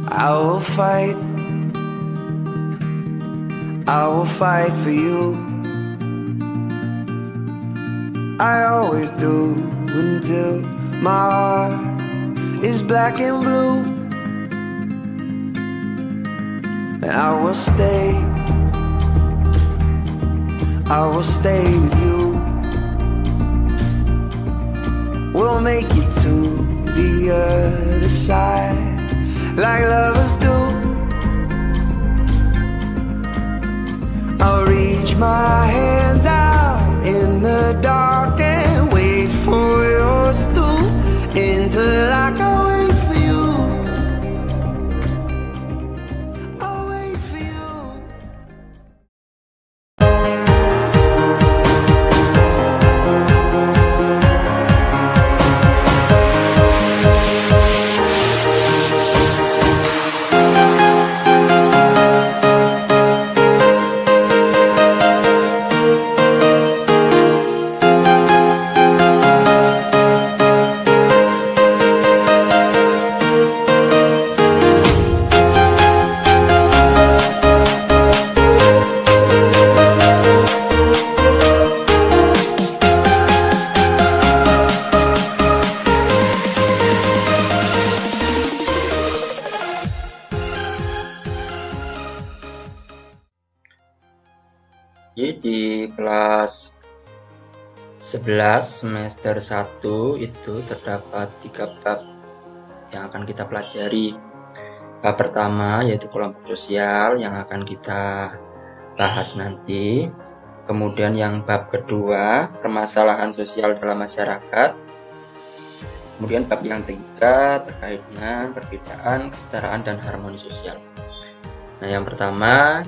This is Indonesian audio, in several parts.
I will fight, I will fight for you. I always do until my heart is black and blue. And I will stay with you. We'll make it to the other side like lovers do. I'll reach my hands out in the dark and wait for yours to, until I can wait for you. I'll wait for you. Di kelas 11 semester 1 itu terdapat 3 bab yang akan kita pelajari. Bab pertama yaitu kelompok sosial yang akan kita bahas nanti. Kemudian yang bab kedua, permasalahan sosial dalam masyarakat. Kemudian bab yang ketiga terkait dengan perbedaan, kesetaraan, dan harmoni sosial. Nah, yang pertama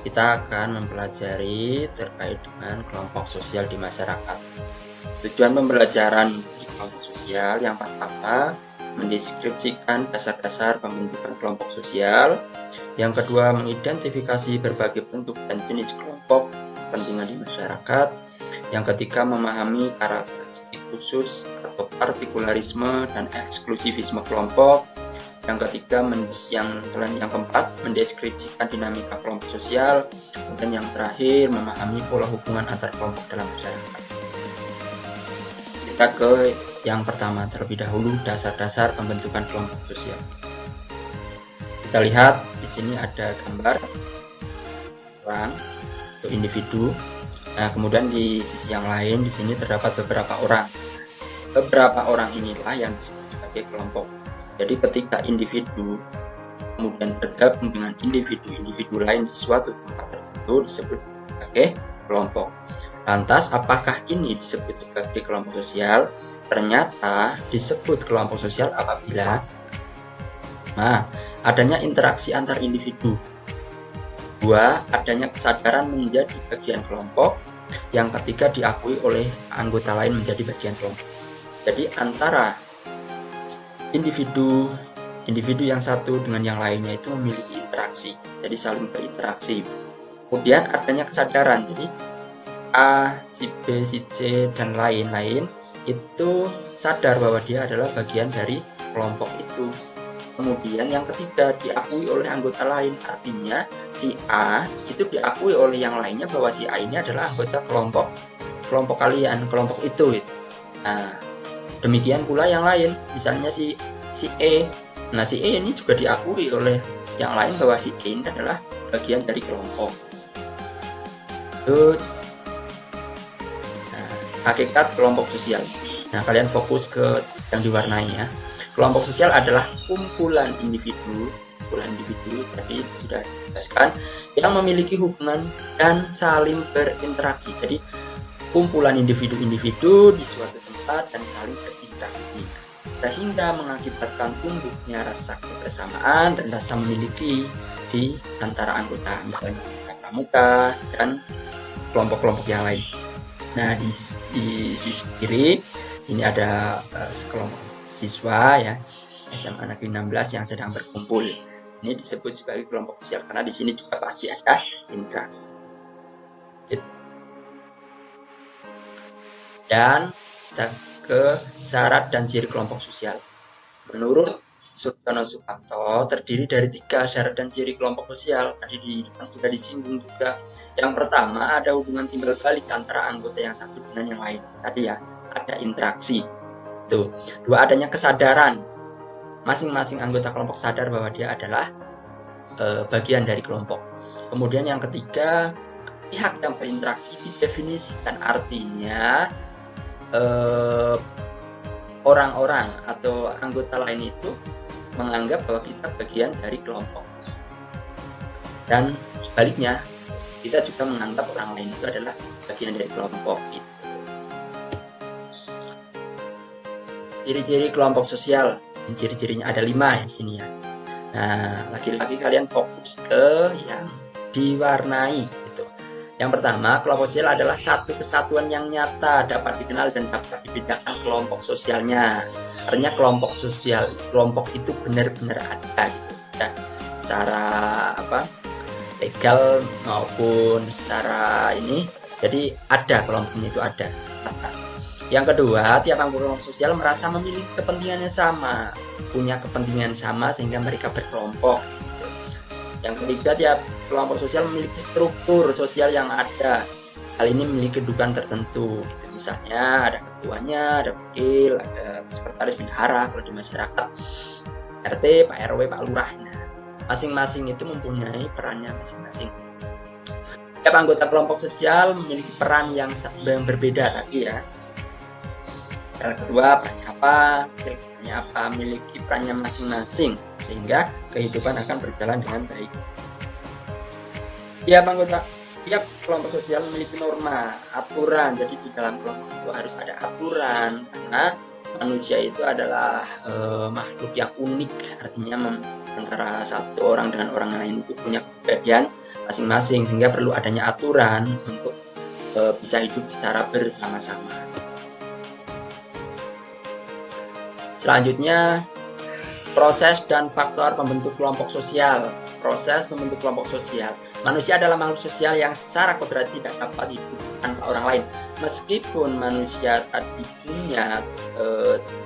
kita akan mempelajari terkait dengan kelompok sosial di masyarakat. Tujuan pembelajaran di kelompok sosial yang pertama, mendeskripsikan dasar-dasar pembentukan kelompok sosial. Yang kedua, mengidentifikasi berbagai bentuk dan jenis kelompok kepentingan di masyarakat. Yang ketiga, memahami karakteristik khusus atau partikularisme dan eksklusivisme kelompok. Yang ketiga, yang keempat, mendeskripsikan dinamika kelompok sosial. Dan yang terakhir, memahami pola hubungan antar kelompok dalam masyarakat. Kita ke yang pertama terlebih dahulu, dasar-dasar pembentukan kelompok sosial. Kita lihat di sini ada gambar orang atau individu. Nah, kemudian di sisi yang lain di sini terdapat beberapa orang. Beberapa orang inilah yang disebut sebagai kelompok. Jadi ketika individu kemudian bergabung dengan individu lain di suatu tempat tertentu disebut sebagai kelompok. Lantas apakah ini disebut sebagai kelompok sosial? Ternyata disebut kelompok sosial apabila adanya interaksi antar individu. Dua, adanya kesadaran menjadi bagian kelompok. Yang ketiga, diakui oleh anggota lain menjadi bagian kelompok. Jadi antara individu yang satu dengan yang lainnya itu memiliki interaksi, jadi saling berinteraksi. Kemudian adanya kesadaran, jadi si A, si B, si C, dan lain-lain itu sadar bahwa dia adalah bagian dari kelompok itu. Kemudian yang ketiga, diakui oleh anggota lain, artinya si A itu diakui oleh yang lainnya bahwa si A ini adalah anggota kelompok kalian, kelompok itu. Nah, demikian pula yang lain, misalnya si E. Nah, si E ini juga diakui oleh yang lain bahwa si E ini adalah bagian dari kelompok. Itu hakikat kelompok sosial. Nah, kalian fokus ke yang diwarnai ya. Kelompok sosial adalah kumpulan individu tadi sudah dijelaskan, yang memiliki hubungan dan saling berinteraksi. Jadi kumpulan individu di suatu tempat dan saling berinteraksi, sehingga mengakibatkan tumbuhnya rasa kebersamaan dan rasa memiliki di antara anggota, misalnya pramuka dan kelompok-kelompok yang lain. Nah, di sisi kiri ini ada sekelompok siswa ya SMA Negeri 16 yang sedang berkumpul. Ini disebut sebagai kelompok sosial karena di sini juga pasti ada interaksi. Dan kita ke syarat dan ciri kelompok sosial. Menurut Suryono Sukamto terdiri dari 3 syarat dan ciri kelompok sosial. Tadi di depan sudah disinggung juga. Yang pertama, ada hubungan timbal balik antara anggota yang satu dengan yang lain. Tadi ya, ada interaksi. Tuh. 2, adanya kesadaran. Masing-masing anggota kelompok sadar bahwa dia adalah bagian dari kelompok. Kemudian yang ketiga, pihak yang berinteraksi didefinisikan, artinya orang-orang atau anggota lain itu menganggap bahwa kita bagian dari kelompok. Dan sebaliknya, kita juga menganggap orang lain itu adalah bagian dari kelompok. Ciri-ciri kelompok sosial, dan ciri-cirinya ada 5 di sini ya. Nah, lagi-lagi kalian fokus ke yang diwarnai gitu. Yang pertama, kelompok sosial adalah satu kesatuan yang nyata, dapat dikenal dan dapat dibedakan kelompok sosialnya. Artinya kelompok sosial, kelompok itu benar-benar ada gitu. Ya, secara legal maupun secara ini, jadi ada kelompoknya itu ada. Yang kedua, tiap anggota kelompok sosial merasa memiliki kepentingannya sama, punya kepentingan sama sehingga mereka berkelompok. Gitu. Yang ketiga, tiap kelompok sosial memiliki struktur sosial yang ada. Hal ini memiliki kedudukan tertentu. Gitu. Misalnya ada ketuanya, ada wakil, ada sekretaris bendahara kalau di masyarakat, RT, Pak RW, Pak Lurah. Nah, masing-masing itu mempunyai perannya masing-masing. Tiap anggota kelompok sosial memiliki peran yang berbeda tadi ya. Yang kedua, perannya apa, memiliki perannya masing-masing sehingga kehidupan akan berjalan dengan baik. Tiap kelompok sosial memiliki norma, aturan. Jadi di dalam kelompok itu harus ada aturan karena manusia itu adalah makhluk yang unik. Artinya antara satu orang dengan orang lain itu punya kepribadian masing-masing sehingga perlu adanya aturan untuk bisa hidup secara bersama-sama. Selanjutnya, proses dan faktor pembentuk kelompok sosial. Proses membentuk kelompok sosial. Manusia adalah makhluk sosial yang secara kodrat tidak dapat hidup tanpa orang lain. Meskipun manusia tadi punya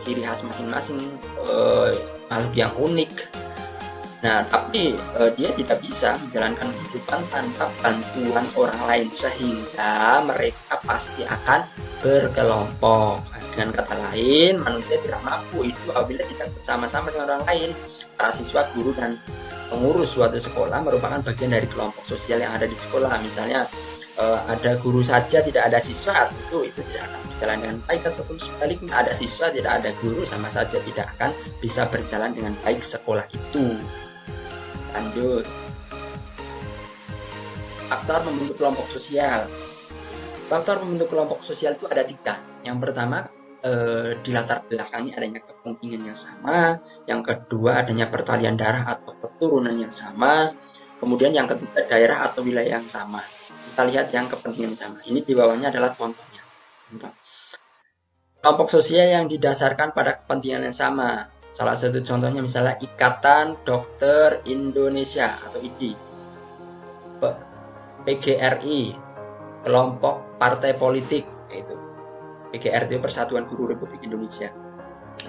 ciri khas masing-masing, makhluk yang unik. Nah, tapi dia tidak bisa menjalankan kehidupan tanpa bantuan orang lain, sehingga mereka pasti akan berkelompok. Dengan kata lain, manusia tidak mampu hidup apabila tidak bersama-sama dengan orang lain. Para siswa, guru, dan pengurus suatu sekolah merupakan bagian dari kelompok sosial yang ada di sekolah. Misalnya ada guru saja tidak ada siswa, tentu itu tidak akan berjalan dengan baik, ataupun sebaliknya ada siswa tidak ada guru, sama saja tidak akan bisa berjalan dengan baik sekolah itu. Lanjut, faktor membentuk kelompok sosial. Faktor membentuk kelompok sosial itu ada 3. Yang pertama, di latar belakangnya adanya kepentingan yang sama. Yang kedua, adanya pertalian darah atau keturunan yang sama. Kemudian yang ketiga, daerah atau wilayah yang sama. Kita lihat yang kepentingan sama. Ini di bawahnya adalah contohnya. Kelompok sosial yang didasarkan pada kepentingan yang sama. Salah satu contohnya misalnya Ikatan Dokter Indonesia atau IDI, PGRI, kelompok partai politik, yaitu PGRI, Persatuan Guru Republik Indonesia.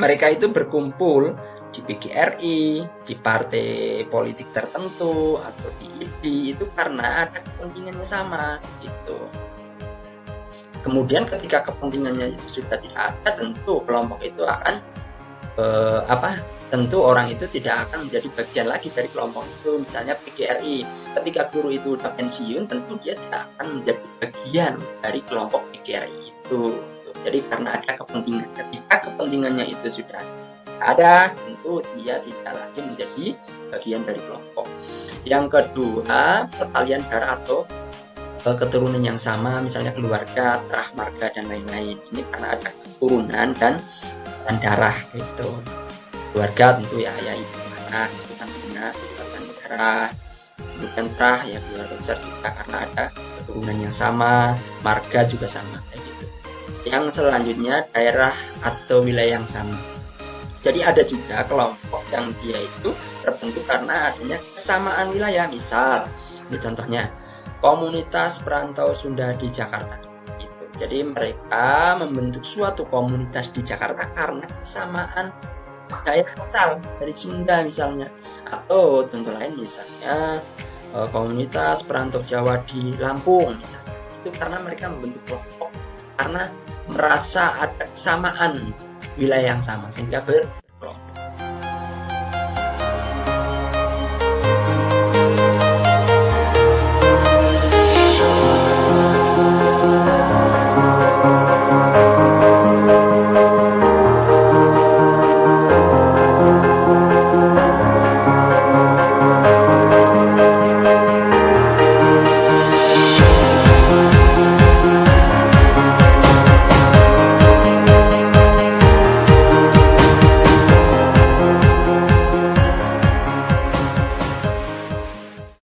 Mereka itu berkumpul di PGRI, di partai politik tertentu, atau di IDI itu karena ada kepentingannya sama gitu. Kemudian ketika kepentingannya itu sudah tidak ada, tentu kelompok itu akan tentu orang itu tidak akan menjadi bagian lagi dari kelompok itu. Misalnya PGRI, ketika guru itu sudah pensiun, tentu dia tidak akan menjadi bagian dari kelompok PGRI itu. Jadi karena ada kepentingan, ketika kepentingannya itu sudah ada, tentu dia tidak lagi menjadi bagian dari kelompok. Yang kedua, pertalian darah atau keturunan yang sama, misalnya keluarga, terah marga, dan lain-lain. Ini karena ada keturunan dan darah gitu. Keluarga tentu ya ayah ibu anak itu kan punya ikatan darah. Kemudian terah ya keluarga besar juga karena ada keturunan yang sama, marga juga sama kayak gitu. Yang selanjutnya daerah atau wilayah yang sama. Jadi ada juga kelompok yang dia itu terbentuk karena adanya kesamaan wilayah. Misal, ini contohnya komunitas perantau Sunda di Jakarta. Gitu. Jadi mereka membentuk suatu komunitas di Jakarta karena kesamaan daerah asal dari Sunda misalnya, atau contoh lain misalnya komunitas perantau Jawa di Lampung misalnya. Itu karena mereka membentuk kelompok karena merasa ada kesamaan wilayah yang sama sehingga